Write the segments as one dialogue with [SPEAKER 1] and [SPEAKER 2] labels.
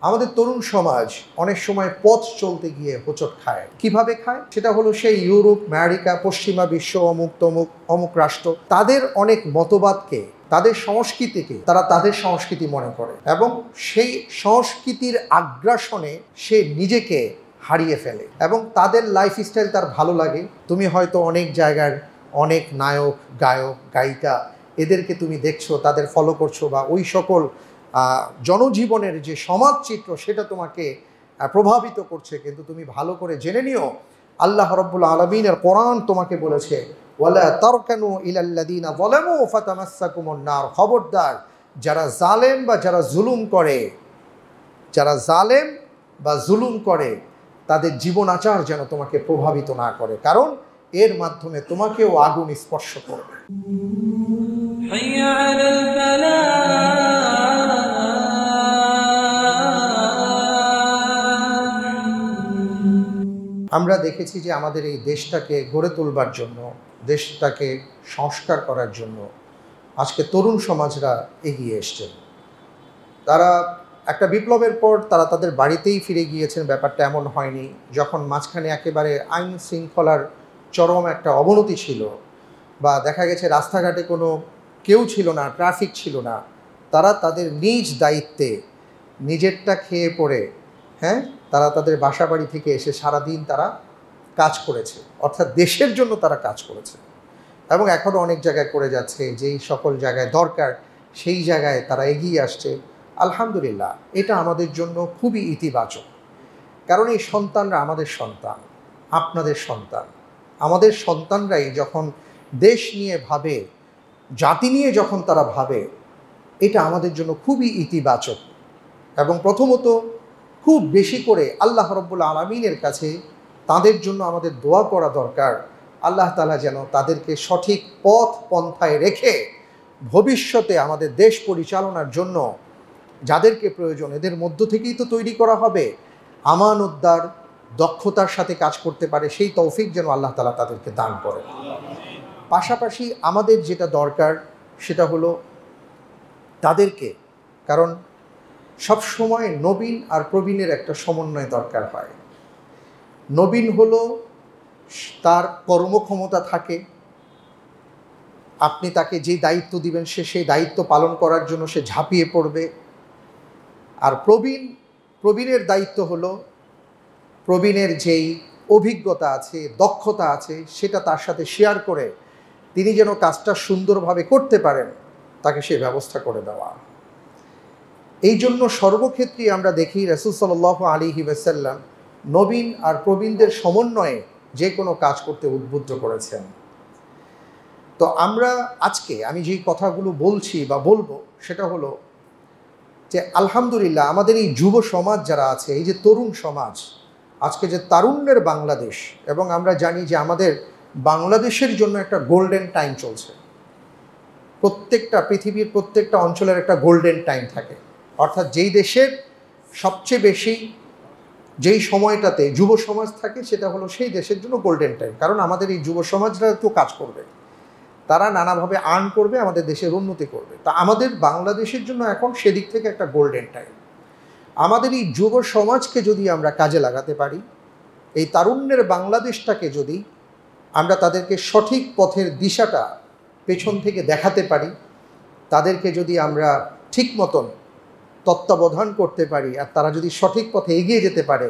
[SPEAKER 1] আমাদের তরুণ সমাজ অনেক সময় পথ চলতে গিয়ে হোঁচট খায়। কিভাবে খায়? সেটা হলো সেই ইউরোপ, আমেরিকা, পশ্চিমা বিশ্ব, অমুক রাষ্ট্র, তাদের অনেক মতবাদকে, তাদের সংস্কৃতিকে তারা তাদের সংস্কৃতি মনে করে এবং সেই সংস্কৃতির আগ্রাসনে সে নিজেকে হারিয়ে ফেলে এবং তাদের লাইফস্টাইল তার ভালো লাগে। তুমি হয়তো অনেক জায়গার অনেক নায়ক, গায়ক, গায়িকা এদেরকে তুমি দেখছো, তাদের ফলো করছো, বা ওই সকল জনজীবনের যে সমাজচিত্র সেটা তোমাকে প্রভাবিত করছে। কিন্তু তুমি ভালো করে জেনে নিও, আল্লাহ রাব্বুল আলামিনের কোরআন তোমাকে বলেছে, ওয়ালা তারকানু ইলাল্লাযিনা যালামু ফাতামাসসাকুমুন নার। খবরদার, যারা জালেম বা যারা জুলুম করে তাদের জীবন আচার যেন তোমাকে প্রভাবিত না করে, কারণ এর মাধ্যমে তোমাকেও আগুন স্পর্শ করবে। আমরা দেখেছি যে আমাদের এই দেশটাকে গড়ে তোলবার জন্য, দেশটাকে সংস্কার করার জন্য আজকে তরুণ সমাজরা এগিয়ে এসছেন। তারা একটা বিপ্লবের পর তারা তাদের বাড়িতেই ফিরে গিয়েছেন, ব্যাপারটা এমন হয়নি। যখন মাঝখানে একেবারে আইন শৃঙ্খলার চরম একটা অবনতি ছিল, বা দেখা গেছে রাস্তাঘাটে কোনো কেউ ছিল না, ট্রাফিক ছিল না, তারা তাদের নিজ দায়িত্বে নিজেরটা খেয়ে পড়ে তারা তাদের বাসা বাড়ি থেকে এসে সারাদিন তারা কাজ করেছে, অর্থাৎ দেশের জন্য তারা কাজ করেছে এবং এখনও অনেক জায়গায় করে যাচ্ছে। যেই সকল জায়গায় দরকার সেই জায়গায় তারা এগিয়ে আসছে। আলহামদুলিল্লাহ, এটা আমাদের জন্য খুবই ইতিবাচক, কারণ এই সন্তানরা আমাদের সন্তান, আপনাদের সন্তান। আমাদের সন্তানরাই যখন দেশ নিয়ে ভাবে, জাতি নিয়ে যখন তারা ভাবে, এটা আমাদের জন্য খুবই ইতিবাচক। এবং প্রথমত খুব বেশি করে আল্লাহ রাব্বুল আলামিনের কাছে তাদের জন্য আমাদের দোয়া করা দরকার। আল্লাহ তাআলা যেন তাদেরকে সঠিক পথ পন্থায় রেখে ভবিষ্যতে আমাদের দেশ পরিচালনার জন্য যাদেরকে প্রয়োজন, এদের মধ্য থেকেই তো তৈরি করা হবে, আমানতদার, দক্ষতার সাথে কাজ করতে পারে, সেই তৌফিক যেন আল্লাহ তাআলা তাদেরকে দান করেন। পাশাপাশি আমাদের যেটা দরকার সেটা হলো তাদেরকে, কারণ সবসময় নবীন আর প্রবীণের একটা সমন্বয় দরকার হয়। নবীন হলো তার কর্মক্ষমতা থাকে, আপনি তাকে যে দায়িত্ব দিবেন সে সেই দায়িত্ব পালন করার জন্য সে ঝাঁপিয়ে পড়বে। আর প্রবীণের দায়িত্ব হলো প্রবীণের যেই অভিজ্ঞতা আছে, দক্ষতা আছে, সেটা তার সাথে শেয়ার করে তিনি যেন কাজটা সুন্দরভাবে করতে পারেন, তাকে সে ব্যবস্থা করে দেওয়া। এই জন্য সর্বক্ষেত্রেই আমরা দেখি রাসূল সাল্লাল্লাহু আলাইহি ওয়াসাল্লাম নবীন আর প্রবীণদের সমন্বয়ে যে কোনো কাজ করতে উদ্বুদ্ধ করেছেন। তো আমি যেই কথাগুলো বলছি বা বলবো সেটা হলো যে আলহামদুলিল্লাহ আমাদের এই যুব সমাজ যারা আছে, এই যে তরুণ সমাজ, আজকে যে তারুণ্যের বাংলাদেশ, এবং আমরা জানি যে আমাদের বাংলাদেশের জন্য একটা গোল্ডেন টাইম চলছে। পৃথিবীর প্রত্যেকটা অঞ্চলের একটা গোল্ডেন টাইম থাকে, অর্থাৎ যেই দেশের সবচেয়ে বেশি যেই সময়টাতে যুব সমাজ থাকে সেটা হলো সেই দেশের জন্য গোল্ডেন টাইম। কারণ আমাদের এই যুব সমাজরা তো কাজ করবে, তারা নানাভাবে আর্ন করবে, আমাদের দেশের উন্নতি করবে। তা আমাদের বাংলাদেশের জন্য এখন সেদিক থেকে একটা গোল্ডেন টাইম। আমাদের এই যুব সমাজকে যদি আমরা কাজে লাগাতে পারি, এই তারুণ্যের বাংলাদেশটাকে যদি আমরা তাদেরকে সঠিক পথের দিশাটা পেছন থেকে দেখাতে পারি, তাদেরকে যদি আমরা ঠিক মতন তত্ত্বাবধান করতে পারি, আর তারা যদি সঠিক পথে এগিয়ে যেতে পারে,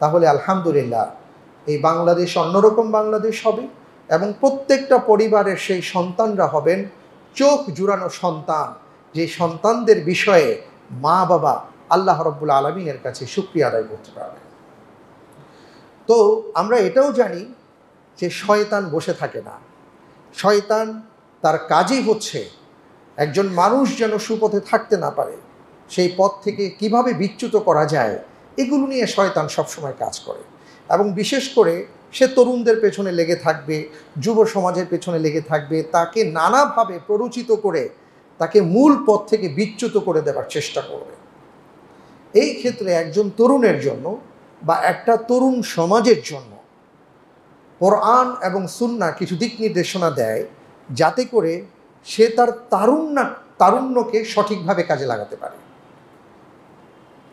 [SPEAKER 1] তাহলে আলহামদুলিল্লাহ এই বাংলাদেশ অন্যরকম বাংলাদেশ হবে এবং প্রত্যেকটা পরিবারের সেই সন্তানরা হবেন চোখ জুড়ানো সন্তান, যে সন্তানদের বিষয়ে মা বাবা আল্লাহ রাব্বুল আলামিনের কাছে শুকরিয়া আদায় করতে পারবে। তো আমরা এটাও জানি যে শয়তান বসে থাকে না। শয়তান তার কাজই হচ্ছে একজন মানুষ যেন সুপথে থাকতে না পারে, সেই পথ থেকে কিভাবে বিচ্যুত করা যায়, এগুলো নিয়ে শয়তান সবসময় কাজ করে। এবং বিশেষ করে সে তরুণদের পেছনে লেগে থাকবে, যুব সমাজের পেছনে লেগে থাকবে, তাকে নানাভাবে প্ররোচিত করে তাকে মূল পথ থেকে বিচ্যুত করে দেওয়ার চেষ্টা করবে। এই ক্ষেত্রে একজন তরুণের জন্য বা একটা তরুণ সমাজের জন্য কোরআন এবং সুন্নাহ কিছু দিক নির্দেশনা দেয়, যাতে করে সে তার তারুণ্যকে সঠিকভাবে কাজে লাগাতে পারে।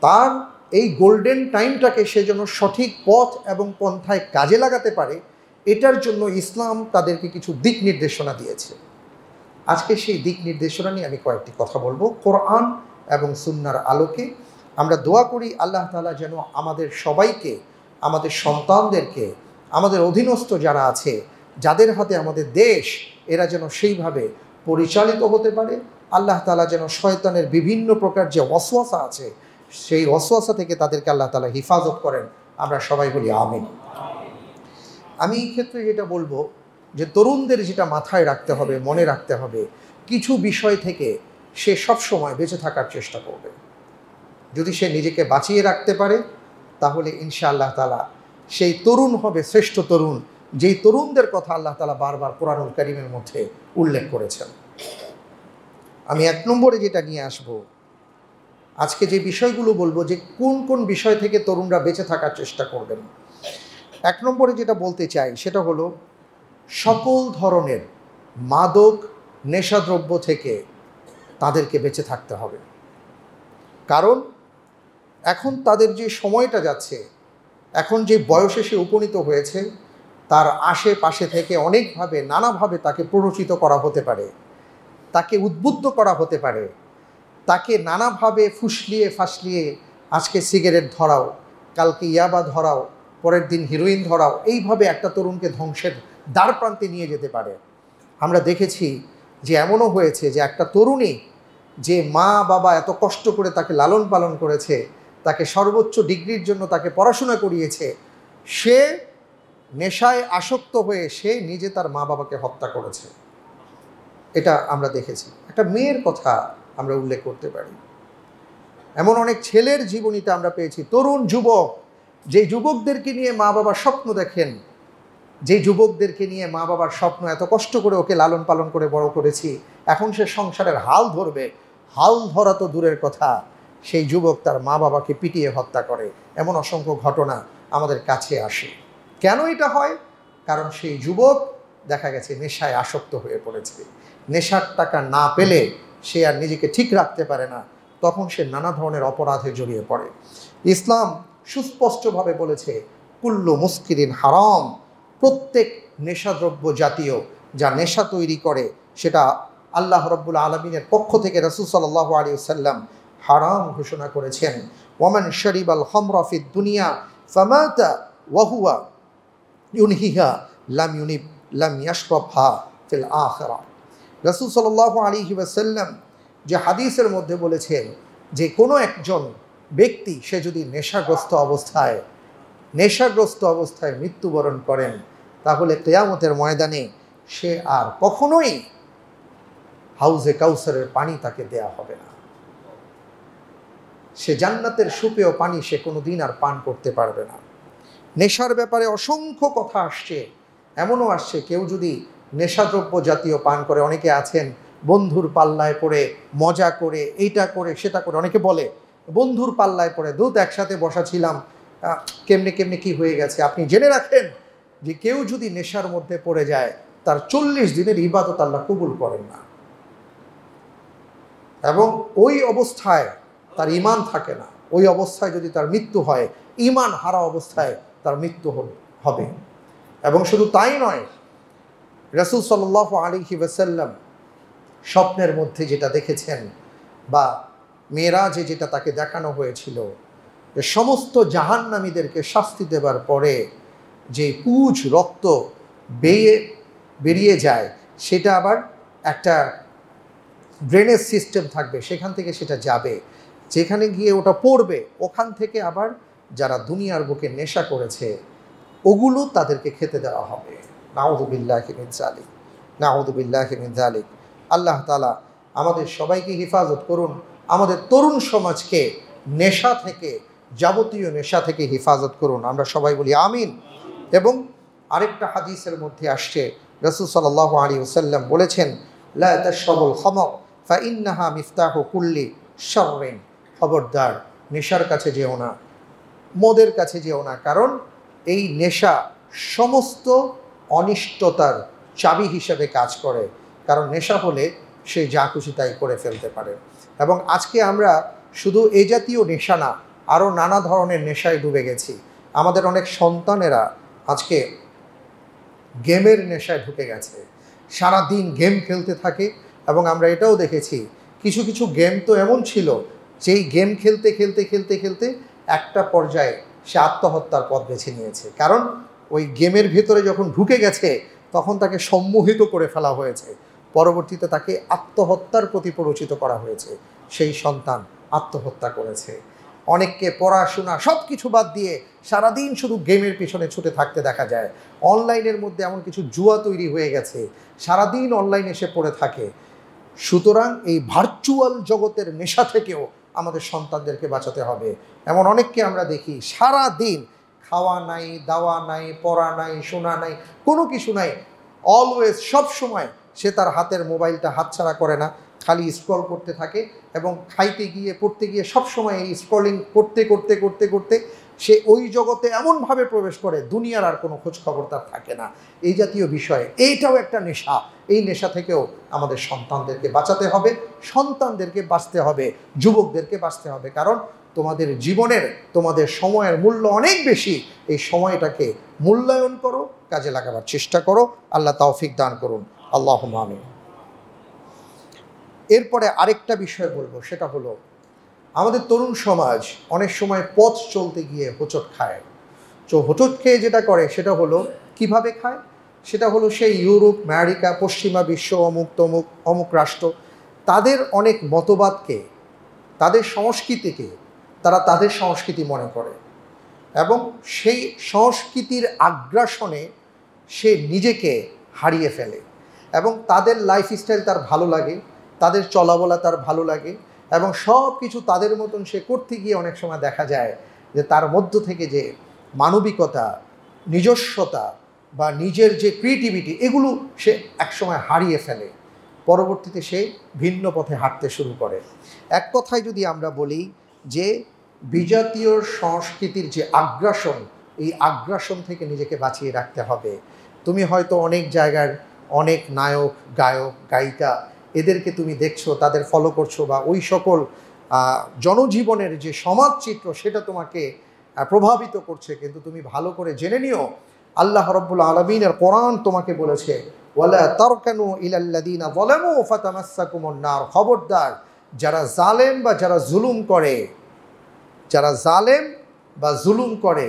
[SPEAKER 1] তার এই গোল্ডেন টাইমটাকে সে যেন সঠিক পথ এবং পন্থায় কাজে লাগাতে পারে, এটার জন্য ইসলাম তাদেরকে কিছু দিক নির্দেশনা দিয়েছে। আজকে সেই দিক নির্দেশনা নিয়ে আমি কয়েকটি কথা বলবো কোরআন এবং সুন্নাহর আলোকে। আমরা দোয়া করি আল্লাহ তাআলা যেন আমাদের সবাইকে, আমাদের সন্তানদেরকে, আমাদের অধীনস্থ যারা আছে, যাদের হাতে আমাদের দেশ, এরা যেন সেইভাবে পরিচালিত হতে পারে। আল্লাহ তাআলা যেন শয়তানের বিভিন্ন প্রকার যে ওয়াসওয়াসা আছে, সেই ওয়াসওয়াসা থেকে তাদেরকে আল্লাহ তাআলা হিফাজত করেন। আমরা সবাই বলি আমিন। আমি এই ক্ষেত্রে যেটা বলবো যে তরুণদের যেটা মাথায় রাখতে হবে, মনে রাখতে হবে, কিছু বিষয় থেকে সে সব সময় বেঁচে থাকার চেষ্টা করবে। যদি সে নিজেকে বাঁচিয়ে রাখতে পারে তাহলে ইনশাআল্লাহ তাআলা সেই তরুণ হবে শ্রেষ্ঠ তরুণ, যেই তরুণদের কথা আল্লাহ তাআলা বারবার কোরআনুল কারীমের মধ্যে উল্লেখ করেছেন। আমি এক নম্বরে যেটা নিয়ে আসব, আজকে যে বিষয়গুলো বলবো যে কোন কোন বিষয় থেকে তরুণরা বেঁচে থাকার চেষ্টা করবেন। এক নম্বরে যেটা বলতে চাই সেটা হলো সকল ধরনের মাদক নেশাদ্রব্য থেকে তাদেরকে বেঁচে থাকতে হবে। কারণ এখন তাদের যে সময়টা যাচ্ছে, এখন যে বয়সে সে উপনীত হয়েছে, তার আশেপাশে থেকে অনেকভাবে নানাভাবে তাকে প্ররোচিত করা হতে পারে, তাকে উদ্বুদ্ধ করা হতে পারে, তাকে নানাভাবে ফুসলিয়ে ফাসলিয়ে আজকে সিগারেট ধরাও, কালকে ইয়াবা ধরাও, পরের দিন হিরোইন ধরাও, এইভাবে একটা তরুণকে ধ্বংসের দ্বার প্রান্তে নিয়ে যেতে পারে। আমরা দেখেছি যে এমনও হয়েছে যে একটা তরুণী, যে মা বাবা এত কষ্ট করে তাকে লালন পালন করেছে, তাকে সর্বোচ্চ ডিগ্রির জন্য তাকে পড়াশোনা করিয়েছে, সে নেশায় আসক্ত হয়ে সে নিজে তার মা বাবাকে হত্যা করেছে। এটা আমরা দেখেছি। একটা মেয়ের কথা আমরা উল্লেখ করতে পারি। এমন অনেক ছেলের জীবনীতে আমরা পেয়েছি, তরুণ যুবক, যে যুবকদেরকে নিয়ে মা বাবার স্বপ্ন দেখেন, যে যুবকদেরকে নিয়ে মা বাবার স্বপ্ন, এত কষ্ট করে ওকে লালন পালন করে বড় করেছি, এখন সে সংসারের হাল ধরবে, হাল ধরা তো দূরের কথা, সেই যুবক তার মা বাবাকে পিটিয়ে হত্যা করে। এমন অসংখ্য ঘটনা আমাদের কাছে আসে। কেন এটা হয়? কারণ সেই যুবক দেখা গেছে নেশায় আসক্ত হয়ে পড়েছে। নেশার টাকা না পেলে সে আর নিজেকে ঠিক রাখতে পারে না, তখন সে নানা ধরনের অপরাধে জড়িয়ে পড়ে। ইসলাম সুস্পষ্টভাবে বলেছে কুল্লু মুস্কিরিন হারাম, প্রত্যেক নেশাদ্রব্য জাতীয় যা নেশা তৈরি করে সেটা আল্লাহ রাব্বুল আলামিনের পক্ষ থেকে রাসূল সাল্লাল্লাহু আলাইহি ওয়াসাল্লাম হারাম ঘোষণা করেছেন। ওয়ামান শারিবাল খামরা ফিদ দুনিয়া ফামাতা ওয়া হুয়া ইউনহিহা লাম ইয়াশরাবহা ফিল আখিরাহ। রাসূল সাল্লাল্লাহু আলাইহি ওয়াসাল্লাম যে হাদিসের মধ্যে বলেছেন যে কোনো একজন ব্যক্তি সে যদি নেশাগ্রস্ত অবস্থায় মৃত্যুবরণ করেন, তাহলে কিয়ামতের ময়দানে সে আর কখনোই হাউজে কাউসারের পানি তাকে দেয়া হবে না। সে জান্নাতের সুপেয় পানি সে কোনো দিন আর পান করতে পারবে না। নেশার ব্যাপারে অসংখ্য কথা আসছে, এমনও আসছে কেউ যদি নেশাদ্রব্য জাতীয় পান করে, অনেকে আছেন বন্ধুর পাল্লায় পড়ে মজা করে, এইটা করে সেটা করে, অনেকে বলে বন্ধুর পাল্লায় পড়ে দুধ একসাথে বসা ছিলাম, কেমনে কেমনে কি হয়ে গেছে। আপনি জেনে রাখেন যে কেউ যদি নেশার মধ্যে পড়ে যায়, তার 40 দিনের ইবাদত আল্লাহ কবুল করেন না, এবং ওই অবস্থায় তার ঈমান থাকে না। ওই অবস্থায় যদি তার মৃত্যু হয়, ঈমান হারা অবস্থায় তার মৃত্যু হবে। এবং শুধু তাই নয়, রাসূল সাল্লাল্লাহু আলাইহি ওয়াসাল্লাম স্বপ্নের মধ্যে যেটা দেখেছেন বা মেরাজে যেটা তাকে দেখানো হয়েছিল, যে সমস্ত জাহান্নামীদেরকে শাস্তি দেবার পরে যে পুঁজ রক্ত বেরিয়ে যায়, সেটা আবার একটা ড্রেনেজ সিস্টেম থাকবে, সেখান থেকে সেটা যাবে, যেখানে গিয়ে ওটা পড়বে, ওখান থেকে আবার যারা দুনিয়ার বুকে নেশা করেছে ওগুলো তাদেরকে খেতে দেওয়া হবে। নাউযুবিল্লাহি মিন যালিক, নাউযুবিল্লাহি মিন যালিক। আল্লাহ তাআলা আমাদের সবাইকে হেফাজত করুন, আমাদের তরুণ সমাজকে নেশা থেকে, যাবতীয় নেশা থেকে হেফাজত করুন। আমরা সবাই বলি আমিন। এবং আরেকটা হাদিসের মধ্যে আসছে, রাসূল সাল্লাল্লাহু আলাইহি ওয়াসাল্লাম বলেছেন লা তাশরাবুল খামর ফাইন্নাহা মিফতাহু কুল্লি শাররিন। খবরদার নেশার কাছে যেও না, মদের কাছে যেও না, কারণ এই নেশা সমস্ত অনিষ্টতার চাবি হিসেবে কাজ করে। কারণ নেশা হলে সে যা খুশি তাই করে ফেলতে পারে। এবং আজকে আমরা শুধু এ জাতীয় নেশা না, আরও নানা ধরনের নেশায় ডুবে গেছি। আমাদের অনেক সন্তানেরা আজকে গেমের নেশায় ঢুকে গেছে, সারাদিন গেম খেলতে থাকে। এবং আমরা এটাও দেখেছি কিছু কিছু গেম তো এমন ছিল যেই গেম খেলতে খেলতে খেলতে খেলতে একটা পর্যায়ে সে আত্মহত্যার পথ বেছে নিয়েছে। কারণ ওই গেমের ভেতরে যখন ঢুকে গেছে তখন তাকে সম্মোহিত করে ফেলা হয়েছে, পরবর্তীতে তাকে আত্মহত্যার প্রতি প্ররোচিত করা হয়েছে, সেই সন্তান আত্মহত্যা করেছে। অনেককে পড়াশোনা সব কিছু বাদ দিয়ে সারাদিন শুধু গেমের পিছনে ছুটে থাকতে দেখা যায়। অনলাইনের মধ্যে এমন কিছু জুয়া তৈরি হয়ে গেছে, সারাদিন অনলাইনে এসে পড়ে থাকে। সুতরাং এই ভার্চুয়াল জগতের নেশা থেকেও আমাদের সন্তানদেরকে বাঁচাতে হবে। এমন অনেককে আমরা দেখি সারা দিন খাওয়া নাই, দাওয়া নাই, পড়া নাই, শোনা নাই, কোনো কিছু নাই, অলওয়েজ সব সময় সে তার হাতের মোবাইলটা হাতছাড়া করে না, খালি স্ক্রল করতে থাকে। এবং খাইতে গিয়ে পড়তে গিয়ে সব সময় এই স্ক্রলিং করতে করতে করতে করতে সে ওই জগতে এমনভাবে প্রবেশ করে দুনিয়ার আর কোনো খোঁজ খবর তার থাকে না। এই জাতীয় বিষয়ে এইটাও একটা নেশা। এই নেশা থেকেও আমাদের সন্তানদেরকে বাঁচাতে হবে, সন্তানদেরকে বাঁচতে হবে, যুবকদেরকে বাঁচতে হবে। কারণ তোমাদের জীবনের, তোমাদের সময়ের মূল্য অনেক বেশি। এই সময়টাকে মূল্যায়ন করো, কাজে লাগাবার চেষ্টা করো। আল্লাহ তৌফিক দান করুন। আল্লাহুম্মা আমিন। এরপরে আরেকটা বিষয় বলবো, সেটা হলো আমাদের তরুণ সমাজ অনেক সময় পথ চলতে গিয়ে হোঁচট খায়। তো হোঁচট খেয়ে যেটা করে সেটা হলো, কিভাবে খায় সেটা হলো সেই ইউরোপ, আমেরিকা, পশ্চিমা বিশ্ব, অমুক তমুক অমুক রাষ্ট্র, তাদের অনেক মতবাদকে, তাদের সংস্কৃতিকে তারা তাদের সংস্কৃতি মনে করে এবং সেই সংস্কৃতির আগ্রাসনে সে নিজেকে হারিয়ে ফেলে। এবং তাদের লাইফস্টাইল তার ভালো লাগে, তাদের চলাবলা তার ভালো লাগে এবং সব কিছু তাদের মতন সে করতে গিয়ে অনেক সময় দেখা যায় যে তার মধ্য থেকে যে মানবিকতা, নিজস্বতা বা নিজের যে ক্রিয়েটিভিটি, এগুলো সে একসময় হারিয়ে ফেলে। পরবর্তীতে সে ভিন্ন পথে হাঁটতে শুরু করে। এক কথায় যদি আমরা বলি যে বিজাতীয় সংস্কৃতির যে আগ্রাসন, এই আগ্রাসন থেকে নিজেকে বাঁচিয়ে রাখতে হবে। তুমি হয়তো অনেক জায়গার অনেক নায়ক, গায়ক, গায়িকা, এদেরকে তুমি দেখছো, তাদের ফলো করছো, বা ওই সকল জনজীবনের যে সমাজচিত্র সেটা তোমাকে প্রভাবিত করছে। কিন্তু তুমি ভালো করে জেনে নিও, আল্লাহ রাব্বুল আলামিনের কোরআন তোমাকে বলেছে, ওয়ালা তারকানু ইলাল্লাযীনা যালামু ফাতামাসসাকুমুন নার। খবরদার, যারা জালেম বা যারা জুলুম করে, যারা জালেম বা জুলুম করে,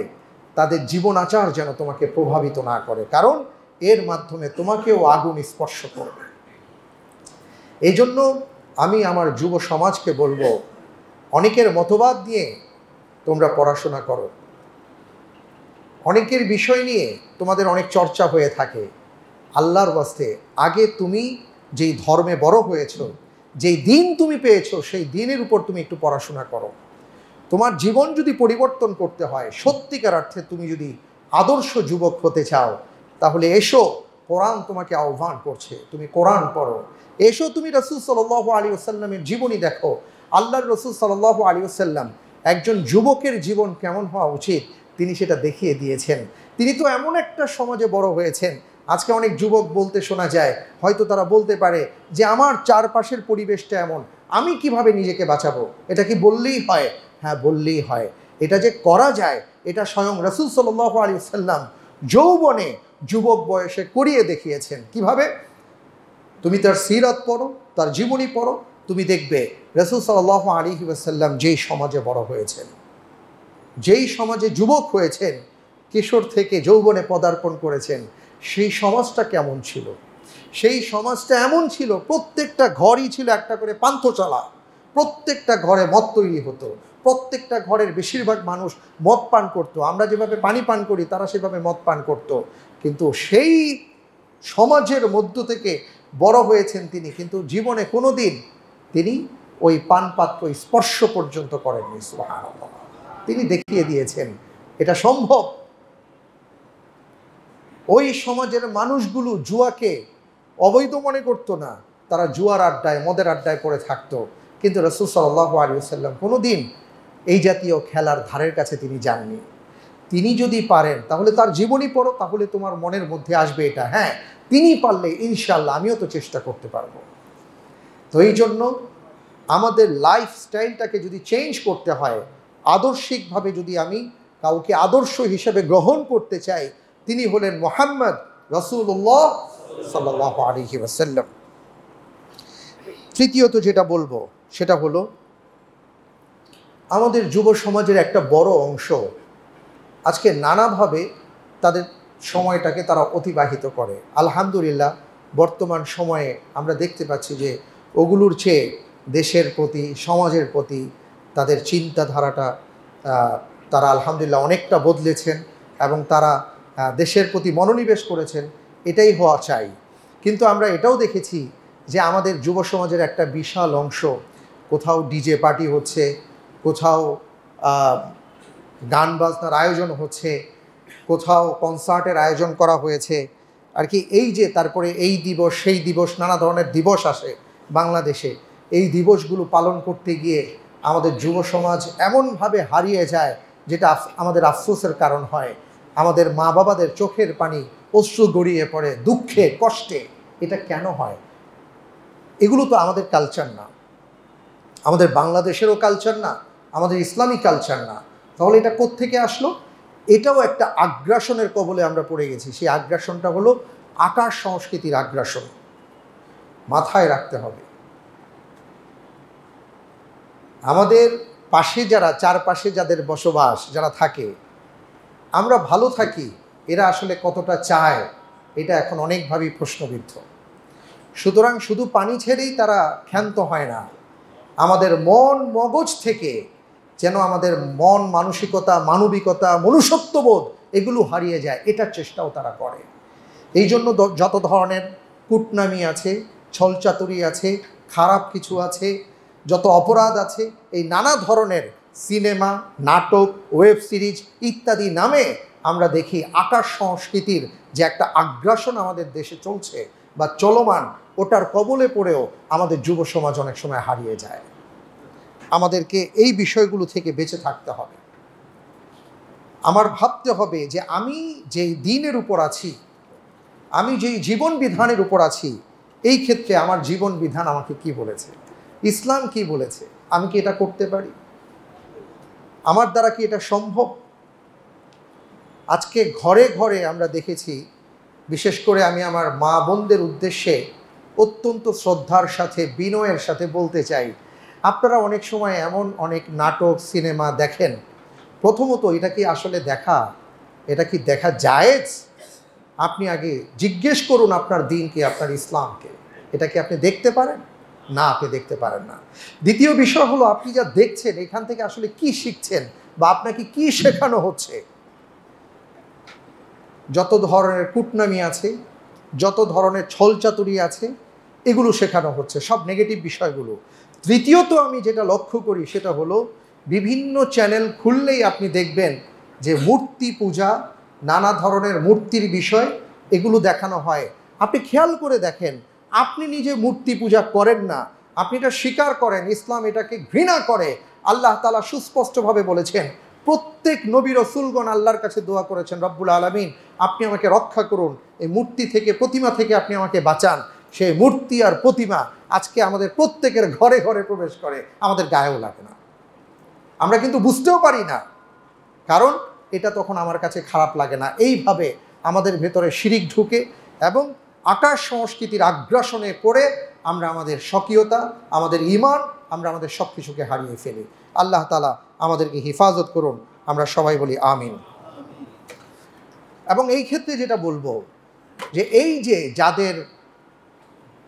[SPEAKER 1] তাদের জীবন আচার যেন তোমাকে প্রভাবিত না করে, কারণ এর মাধ্যমে তোমাকেও আগুন স্পর্শ করবে। এই জন্য আমি আমার যুব সমাজকে বলবো, অনেকের মতবাদ নিয়ে তোমরা পড়াশোনা করো, অনেকের বিষয় নিয়ে তোমাদের অনেক চর্চা হয়ে থাকে। আল্লাহর ওয়াস্তে আগে তুমি যেই ধর্মে বড় হয়েছো, যেই দিন তুমি পেয়েছো, সেই দিনের উপর তুমি একটু পড়াশোনা করো। তোমার জীবন যদি পরিবর্তন করতে হয়, সত্যিকার অর্থে তুমি যদি আদর্শ যুবক হতে চাও, তাহলে এসো, কোরআন তোমাকে আহ্বান করছে, তুমি কোরআন পড়ো। এসো, তুমি রাসূল সাল্লাল্লাহু আলাইহি ওয়াসাল্লামের জীবনী দেখো। আল্লাহর রাসূল সাল্লাল্লাহু আলাইহি ওয়াসাল্লাম একজন যুবকের জীবন কেমন হওয়া উচিত তিনি সেটা দেখিয়ে দিয়েছেন। তিনি তো এমন একটা সমাজে বড় হয়েছেন। আজকে অনেক যুবক বলতে শোনা যায়, হয়তো তারা বলতে পারে যে আমার চারপাশের পরিবেশটা এমন, আমি কিভাবে নিজেকে বাঁচাবো। এটা কি বললেই হয়? হ্যাঁ, বললেই হয়। এটা যে করা যায়, এটা স্বয়ং রাসূল সাল্লাল্লাহু আলাইহি ওয়াসাল্লাম যৌবনে, যুবক বয়সে করিয়ে দেখিয়েছেন। কিভাবে? তুমি তার সিরাত পড়ো, তার জীবনী পড়ো, তুমি দেখবে রাসূল সাল্লাল্লাহু আলাইহি ওয়াসাল্লাম যেই সমাজে বড় হয়েছেন, যেই সমাজে যুবক হয়েছেন, কিশোর থেকে যৌবনে পদার্পণ করেছেন, সেই সমাজটা কেমন ছিল? সেই সমাজটা এমন ছিল, প্রত্যেকটা ঘরই ছিল একটা করে পান্থশালা, প্রত্যেকটা ঘরে মদ তৈরি হতো, প্রত্যেকটা ঘরের বেশিরভাগ মানুষ মদ পান করতো। আমরা যেভাবে পানি পান করি, তারা সেভাবে মদ পান করতো। কিন্তু সেই সমাজের মধ্য থেকে বড় হয়েছেন তিনি, কিন্তু জীবনে কোনো দিন তিনি ওই পানপাত্র স্পর্শ পর্যন্ত করেননি। সুবহানাল্লাহ। তিনি দেখিয়ে দিয়েছেন এটা সম্ভব। ওই সমাজের মানুষগুলো জুয়াকে অবৈধ মনে করতো না, তারা জুয়ার আড্ডায়, মদের আড্ডায় পড়ে থাকতো। কিন্তু রাসূল সাল্লাল্লাহু আলাইহি ওয়াসাল্লাম কোনো দিন এই জাতীয় খেলার ধারের কাছে তিনি যাননি। তিনি যদি পারেন, তাহলে তার জীবনী পড়ো, তাহলে তোমার মনের মধ্যে আসবে এটা, হ্যাঁ, তিনি পারলে ইনশাআল্লাহ আমিও তো চেষ্টা করতে পারবো। তো এই জন্য আমাদের লাইফস্টাইলটাকে যদি চেঞ্জ করতে হয়, আদর্শিকভাবে যদি আমি কাউকে আদর্শ হিসেবে গ্রহণ করতে চাই, তিনি হলেন মুহাম্মদ রাসূলুল্লাহ সাল্লাল্লাহু আলাইহি ওয়াসাল্লাম। তৃতীয়ত যেটা বলবো সেটা হলো, আমাদের যুব সমাজের একটা বড় অংশ আজকে নানাভাবে তাদের সময়টাকে তারা অতিবাহিত করে। আলহামদুলিল্লাহ, বর্তমান সময়ে আমরা দেখতে পাচ্ছি যে ওগুলোর চেয়ে দেশের প্রতি, সমাজের প্রতি তাদের চিন্তাধারাটা তারা আলহামদুলিল্লাহ অনেকটা বদলেছেন এবং তারা দেশের প্রতি মনোনিবেশ করেছেন। এটাই হওয়া চাই। কিন্তু আমরা এটাও দেখেছি যে আমাদের যুব সমাজের একটা বিশাল অংশ, কোথাও ডিজে পার্টি হচ্ছে, কোথাও গান বাজনার আয়োজন হচ্ছে, কোথাও কনসার্টের আয়োজন করা হয়েছে আর কি। এই যে তারপরে এই দিবস সেই দিবস, নানা ধরনের দিবস আসে বাংলাদেশে। এই দিবসগুলো পালন করতে গিয়ে আমাদের যুব সমাজ এমনভাবে হারিয়ে যায় যেটা আমাদের আফসোসের কারণ হয়। আমাদের মা বাবাদের চোখের পানি, অশ্রু গড়িয়ে পড়ে দুঃখে কষ্টে। এটা কেন হয়? এগুলো তো আমাদের কালচার না, আমাদের বাংলাদেশেরও কালচার না, আমাদের ইসলামী কালচার না। তাহলে এটা কোত্থেকে আসলো? এটাও একটা আগ্রাসনের কবলে আমরা পড়ে গেছি। সেই আগ্রাসনটা হলো আকাশ সংস্কৃতির আগ্রাসন। মাথায় রাখতে হবে, আমাদের পাশে যারা, চারপাশে যাদের বসবাস, যারা থাকে, আমরা ভালো থাকি, এরা আসলে কতটা চায় এটা এখন অনেকভাবেই প্রশ্নবিদ্ধ। সুতরাং শুধু পানি ছেড়েই তারা ক্ষান্ত হয় না। আমাদের মন মগজ থেকে যেন আমাদের মন মানসিকতা, মানবিকতা, মনুষ্যত্ববোধ এগুলো হারিয়ে যায়, এটার চেষ্টাও তারা করে। এই জন্য যত ধরনের কূটনামি আছে, ছলচাতুরি আছে, খারাপ কিছু আছে, যত অপরাধ আছে, এই নানা ধরনের সিনেমা, নাটক, ওয়েব সিরিজ ইত্যাদি নামে আমরা দেখি আকাশ সংস্কৃতির যে একটা আগ্রাসন আমাদের দেশে চলছে বা চলমান, ওটার কবলে পড়েও আমাদের যুব সমাজ অনেক সময় হারিয়ে যায়। আমাদেরকে এই বিষয়গুলো থেকে বেঁচে থাকতে হবে। আমার ভাবতে হবে যে আমি যেই দিনের উপর আছি, আমি যেই জীবন বিধানের উপর আছি, এই ক্ষেত্রে আমার জীবন বিধান আমাকে কি বলেছে, ইসলাম কি বলেছে, আমি কি এটা করতে পারি, আমার দ্বারা কি এটা সম্ভব? আজকে ঘরে ঘরে আমরা দেখেছি, বিশেষ করে আমি আমার মা বোনদের উদ্দেশ্যে অত্যন্ত শ্রদ্ধার সাথে, বিনয়ের সাথে বলতে চাই, আপনারা অনেক সময় এমন অনেক নাটক, সিনেমা দেখেন। প্রথমত এটা কি আসলে দেখা, এটা কি দেখা জায়েজ? আপনি আগে জিজ্ঞেস করুন আপনার দিনকে, আপনার ইসলামকে। এটা কি আপনি দেখতে পারেন? না, আপনি দেখতে পারেন না। দ্বিতীয় বিষয় হলো, আপনি যা দেখছেন এখান থেকে আসলে কি শিখছেন বা আপনাকে কি শেখানো হচ্ছে? যত ধরনের কূটনামি আছে, যত ধরনের ছলচাতুরি আছে, এগুলো শেখানো হচ্ছে, সব নেগেটিভ বিষয়গুলো। তৃতীয়ত আমি যেটা লক্ষ্য করি সেটা হলো, বিভিন্ন চ্যানেল খুললেই আপনি দেখবেন যে মূর্তি পূজা, নানা ধরনের মূর্তির বিষয় এগুলো দেখানো হয়। আপনি খেয়াল করে দেখেন, আপনি নিজে মূর্তি পূজা করেন না, আপনি এটা স্বীকার করেন, ইসলাম এটাকে ঘৃণা করে। আল্লাহ তাআলা সুস্পষ্টভাবে বলেছেন, প্রত্যেক নবী রাসূলগণ আল্লাহর কাছে দোয়া করেছেন, রব্বুল আলামিন আপনি আমাকে রক্ষা করুন, এই মূর্তি থেকে, প্রতিমা থেকে আপনি আমাকে বাঁচান। সেই মূর্তি আর প্রতিমা আজকে আমাদের প্রত্যেকের ঘরে ঘরে প্রবেশ করে, আমাদের গায়েও লাগে না, আমরা কিন্তু বুঝতেও পারি না, কারণ এটা তখন আমার কাছে খারাপ লাগে না। এইভাবে আমাদের ভেতরে শিরিক ঢুকে এবং আকাশ সংস্কৃতির আগ্রাসনে পড়ে আমরা আমাদের স্বকীয়তা, আমাদের ঈমান, আমরা আমাদের সব কিছুকে হারিয়ে ফেলি। আল্লাহ তাআলা আমাদেরকে হেফাজত করুন, আমরা সবাই বলি আমিন। এবং এই ক্ষেত্রে যেটা বলবো যে এই যে যাদের